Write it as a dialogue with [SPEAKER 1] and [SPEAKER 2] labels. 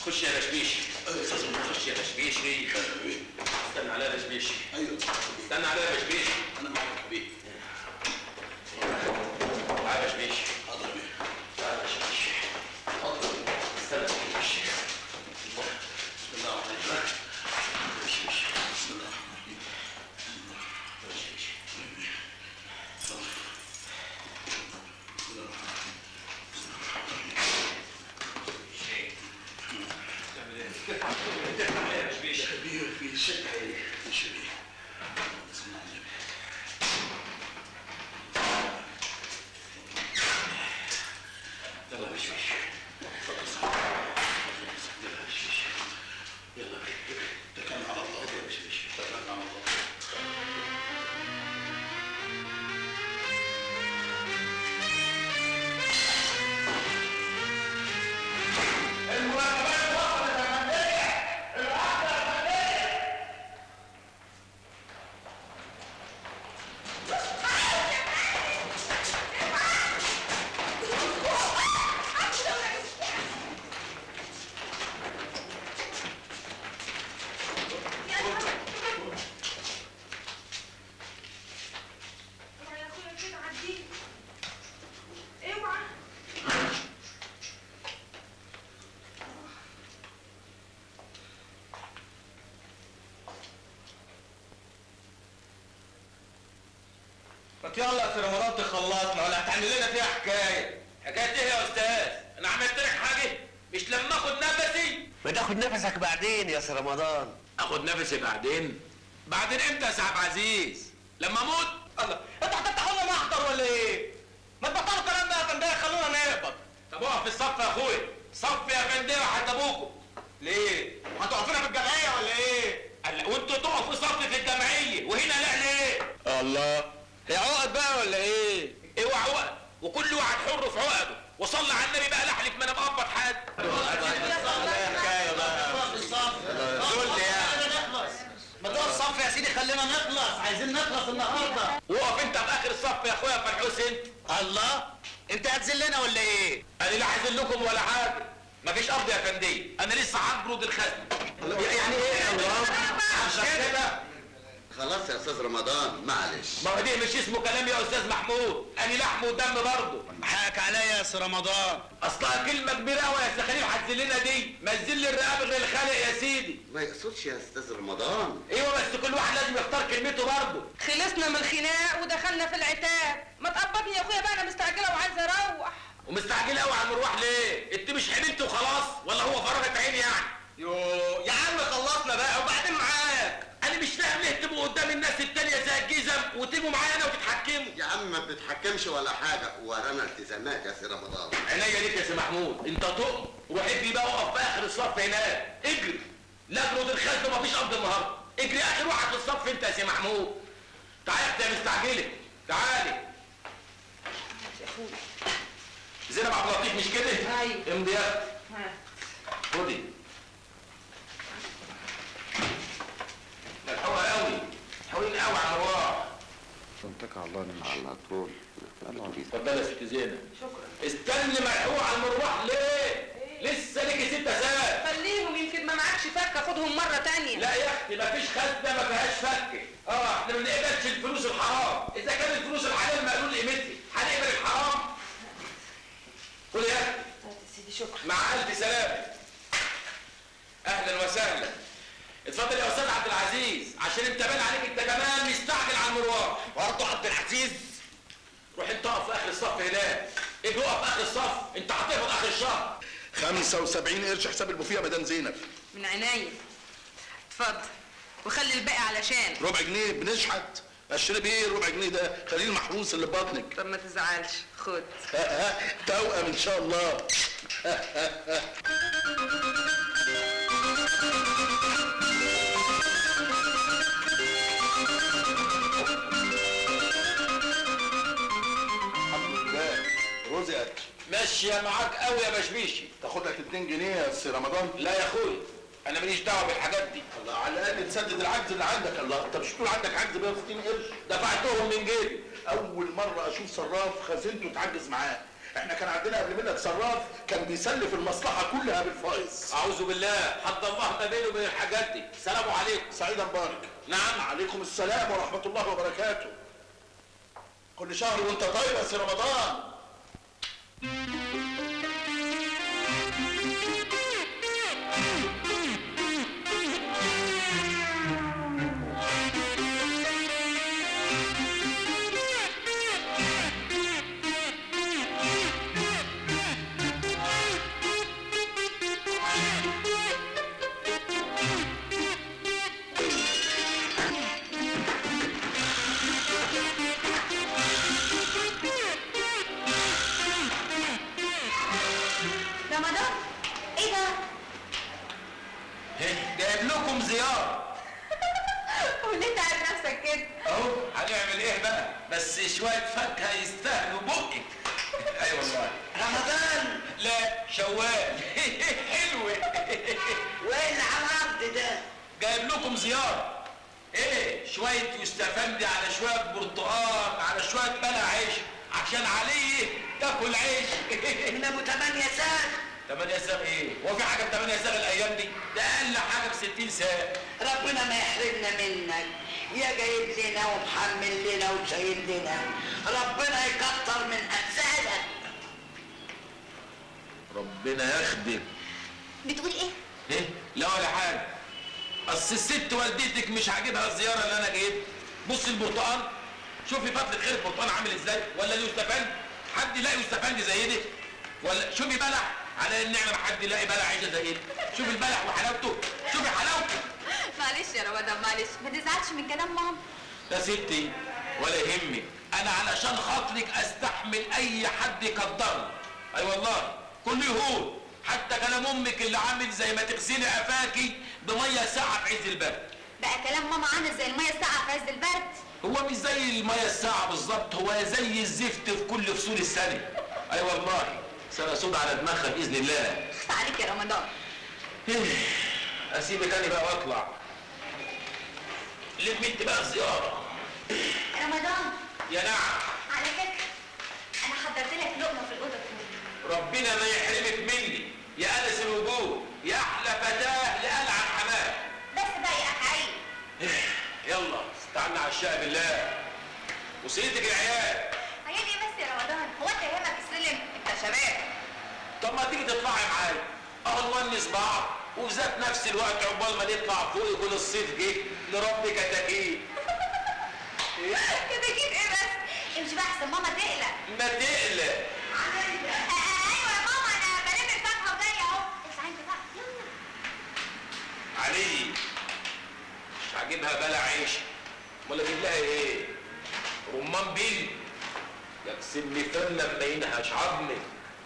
[SPEAKER 1] خش يا بشبيشي. خش يا بشبيشي. استنى عليا يا بشبيشي.
[SPEAKER 2] ايوه
[SPEAKER 1] استنى عليا يا بشبيشي.
[SPEAKER 2] انا معاك يا حبيبي.
[SPEAKER 1] تعالى يا بشبيشي.
[SPEAKER 2] حاضر يا بيه.
[SPEAKER 1] تعالى يا بشبيشي.
[SPEAKER 2] حاضر.
[SPEAKER 1] استنى يا بشبيشي.
[SPEAKER 2] بسم الله الرحمن الرحيم.
[SPEAKER 1] بشبيشي.
[SPEAKER 2] بسم الله الرحمن الرحيم.
[SPEAKER 1] بشبيشي.
[SPEAKER 2] بسم الله الرحمن الرحيم.
[SPEAKER 1] تعمل ايه يا بشبيشي؟
[SPEAKER 2] حبيبي شد حيلي. ماشي يا بيه. بسم الله الرحمن الرحيم.
[SPEAKER 1] يلا يا بشبيشي. يلا يا بشبيشي. يلا بينا.
[SPEAKER 2] اتكلنا على الله.
[SPEAKER 1] يلا يا بشبيشي.
[SPEAKER 2] اتكلنا على الله.
[SPEAKER 1] المراقبات وصلت يا فندية. العقد يا فندية.
[SPEAKER 3] اوعى يا اخويا كده عديني. اوعى.
[SPEAKER 4] ما يلا يا سي رمضان تخلصنا ولا هتعمل لنا فيها حكايه؟
[SPEAKER 1] حكاية ايه يا استاذ؟ انا عملت لك حاجة؟ مش لما اخد نفسي؟
[SPEAKER 5] ما تاخد نفسك بعدين يا سي رمضان.
[SPEAKER 1] اخد نفسي بعدين؟ بعدين امتى يا سعد عزيز؟ لما اموت؟
[SPEAKER 4] الله انت هتفتحوا لنا محضر ولا ايه؟ ما تبطلوا الكلام ده يا فندق، خلونا نقبض.
[SPEAKER 1] طب اقف في الصف يا اخويا، صف يا فندق وحتى ابوكم.
[SPEAKER 4] ليه؟ هتقفونا في الجمعيه ولا ايه؟
[SPEAKER 1] قال وانتوا تقفوا صف في الجمعية وهنا لا ليه؟
[SPEAKER 4] الله هي عقد بقى ولا ايه؟
[SPEAKER 1] اوعى عقد، وكل واحد حر في عقده، وصلى على النبي بقى لحلك ما انا مقبض حد.
[SPEAKER 4] حكايه بقى دول يعني
[SPEAKER 5] ما تقف صف يا سيدي، خلينا نخلص، عايزين نخلص النهارده.
[SPEAKER 1] وقف انت في اخر الصف يا اخويا فرحوس انت.
[SPEAKER 5] الله انت هتذلنا ولا ايه؟
[SPEAKER 1] انا لا هذلكم ولا حاجه، مفيش قبض يا فندي، انا لسه هجرد الخزنه.
[SPEAKER 5] يعني ايه الله؟
[SPEAKER 1] عشان كده
[SPEAKER 5] خلاص يا استاذ رمضان معلش.
[SPEAKER 1] ما هو دي مش اسمه كلام يا استاذ محمود، انا لحم ودم برضه.
[SPEAKER 5] حقك عليا يا سي رمضان.
[SPEAKER 1] اصلها كلمه كبيره قوي يا سي خليل هتذلنا دي، ما تذل الرقاب غير الخالق يا سيدي.
[SPEAKER 5] ما يقصدش يا استاذ رمضان.
[SPEAKER 1] ايوه بس كل واحد لازم يختار كلمته برضه.
[SPEAKER 3] خلصنا من الخناق ودخلنا في العتاب. ما تقبضني يا اخويا بقى، انا مستعجله وعايزه اروح.
[SPEAKER 1] ومستعجل قوي على المروح ليه؟ انت مش حملت وخلاص ولا هو فرغت عين يعني؟
[SPEAKER 4] يو يا عم خلصنا بقى وبعدين معاك.
[SPEAKER 1] انا مش فاهم ليه تبقوا قدام الناس التانية زي الجزم وتبقوا معايا انا وتتحكموا.
[SPEAKER 5] يا عم ما بتتحكمش ولا حاجه، ورانا التزامات يا سي رمضان.
[SPEAKER 1] عينيا ليك يا سي محمود، انت تقم روح اجري بقى اقف في اخر الصف هناك، اجري. لا اجرد الخزنه مفيش قبض النهارده، اجري اخر واحد في الصف انت يا سي محمود. تعالى يا اختي يا مستعجله، تعالي.
[SPEAKER 3] يا اخويا
[SPEAKER 1] زينب عبد اللطيف مش كده؟
[SPEAKER 3] ايوه.
[SPEAKER 1] امضي يا اختي.
[SPEAKER 3] ها
[SPEAKER 1] خدي. ملحوقه قوي، حلوين قوي على الارواح.
[SPEAKER 5] اتكل على الله على طول.
[SPEAKER 1] اتفضلي يا ست زينب.
[SPEAKER 3] شكرا.
[SPEAKER 1] استني ملحوقه على المروح ليه؟ لسه ليكي 6 ساعات.
[SPEAKER 3] خليهم يمكن ما معكش فكه، خدهم مره تانية.
[SPEAKER 1] لا يا اختي مفيش خزنه ما فيهاش فكه. احنا ما بنقبلش الفلوس الحرام، اذا كان الفلوس الحلال مقلول قيمتها، هنقبل الحرام؟ خد يا اختي.
[SPEAKER 3] يا سيدي شكرا.
[SPEAKER 1] مع الف سلامه. اهلا وسهلا. اتفضل يا استاذ عبد العزيز، عشان انت باين عليك انت كمان مستعجل على المروح.
[SPEAKER 5] برضه عبد العزيز.
[SPEAKER 1] روح انت اقف في اخر الصف هناك، اجي اقف في اخر الصف، انت هتقبض اخر الشهر.
[SPEAKER 2] 75 قرش حساب البوفيه يا مدام زينب.
[SPEAKER 3] من عينيا. اتفضل وخلي الباقي علشان.
[SPEAKER 2] ربع جنيه بنشحت. اشتري بيه ربع جنيه ده، خليه المحروس اللي ببطنك.
[SPEAKER 3] طب ما تزعلش، خد.
[SPEAKER 2] توأم ان شاء الله. الحمد لله رزقك.
[SPEAKER 1] ماشيه معاك قوي يا بشبيشي.
[SPEAKER 2] تاخد لك 2 جنيه يا سي رمضان.
[SPEAKER 1] لا يا اخويا انا ماليش دعوه بالحاجات دي.
[SPEAKER 2] الله على الاقل تسدد العجز اللي عندك. الله انت مش تقول عندك عجز 160 قرش؟
[SPEAKER 1] دفعتهم من جيبي.
[SPEAKER 2] اول مره اشوف صراف خزينته تعجز معاه. احنا كان عندنا قبل منك صراف كان بيسلف المصلحه كلها بالفائز.
[SPEAKER 1] اعوذ بالله، حد الله ما بينه وبين الحاجات دي. السلام عليكم.
[SPEAKER 2] سعيد مبارك.
[SPEAKER 1] نعم.
[SPEAKER 2] عليكم السلام ورحمه الله وبركاته. كل شهر وانت طيب يا سي رمضان.
[SPEAKER 6] رمضان، ايه ده؟
[SPEAKER 1] جايب لكم زيارة.
[SPEAKER 6] وليه تعب نفسك كده؟
[SPEAKER 1] اهو هنعمل ايه بقى؟ بس شوية فاكهة يستاهلوا بقك. اي والله.
[SPEAKER 5] رمضان،
[SPEAKER 1] لا شوال. حلوة.
[SPEAKER 5] وايه اللي على الارض ده؟
[SPEAKER 1] جايب لكم زيارة. ايه شوية يستفندي على شوية برتقال على شوية بلع عيش عشان عليه تاكل عيش.
[SPEAKER 5] من ابو 8 ساعات.
[SPEAKER 1] 8 ساغ ايه؟ هو في حاجة ب 8 ساغ الايام دي؟ ده اقل حاجة ب 60 ساغ.
[SPEAKER 5] ربنا ما يحرمنا منك، يا جايب لنا ومحمل لنا وشايل لنا، ربنا يكتر من امثالك.
[SPEAKER 1] ربنا يخدم.
[SPEAKER 6] بتقول ايه؟
[SPEAKER 1] ايه؟ لا ولا حاجة. اصل الست والدتك مش عاجبها الزيارة اللي انا جايبها. بص البرتقال، شوفي فتلة خير البرتقال عامل ازاي؟ ولا اليوستفندي؟ حد يلاقي يوستفندي زي ده؟ ولا شوفي بلح، على النعمة ما حد يلاقي بلح عيشة زي ده. شوفي البلح وحلاوته، شوفي حلاوته.
[SPEAKER 6] معلش يا رمضان، معلش ما تزعلش من كلام ماما.
[SPEAKER 1] يا ستي ولا يهمك، انا علشان خاطرك استحمل اي حد يقدرني. اي والله كل يهود، حتى كلام امك اللي عامل زي ما تغسلي قفاكي بميه ساقعه في عز البرد.
[SPEAKER 6] بقى كلام ماما عامل زي الميه الساقعه في عز البرد.
[SPEAKER 1] هو مش زي الميه الساقعه بالظبط، هو زي الزفت في كل فصول السنه. اي والله سنه سود على دماغها باذن الله.
[SPEAKER 6] خف عليك يا رمضان.
[SPEAKER 1] اسيبك انا بقى واطلع. لم انت بقى الزياره.
[SPEAKER 6] رمضان،
[SPEAKER 1] يا نعم.
[SPEAKER 6] على فكره انا حضرت لك لقمه في الاوضه كلها.
[SPEAKER 1] ربنا ما يحرمك مني يا انس الوجود، يا احلى فتاه لألعن حماه.
[SPEAKER 6] بس بقى يا اخ عيل.
[SPEAKER 1] يلا استعنا على الشقه بالله وسيدتك العيال.
[SPEAKER 6] عيال ايه بس يا رمضان؟ هو انت يهمك السلم؟ انت شباب.
[SPEAKER 1] طب ما تيجي تطلعي معايا اهو نونس بعض، وفي ذات نفس الوقت عقبال ما نطلع فوق يكون الصيف جه نربي كتاكيت.
[SPEAKER 6] كتاكيت ايه بس؟ امشي بقى احسن ماما تقلق.
[SPEAKER 1] ما تقلق.
[SPEAKER 6] ايوه يا ماما، انا بلم الفاكهه وجايه اهو. اسعى انت بقى، يلا.
[SPEAKER 1] علي مش عاجبها بلا عيش، امال اجيب لها ايه؟ رمان بيل يكسبني فمه مبينها عظمي.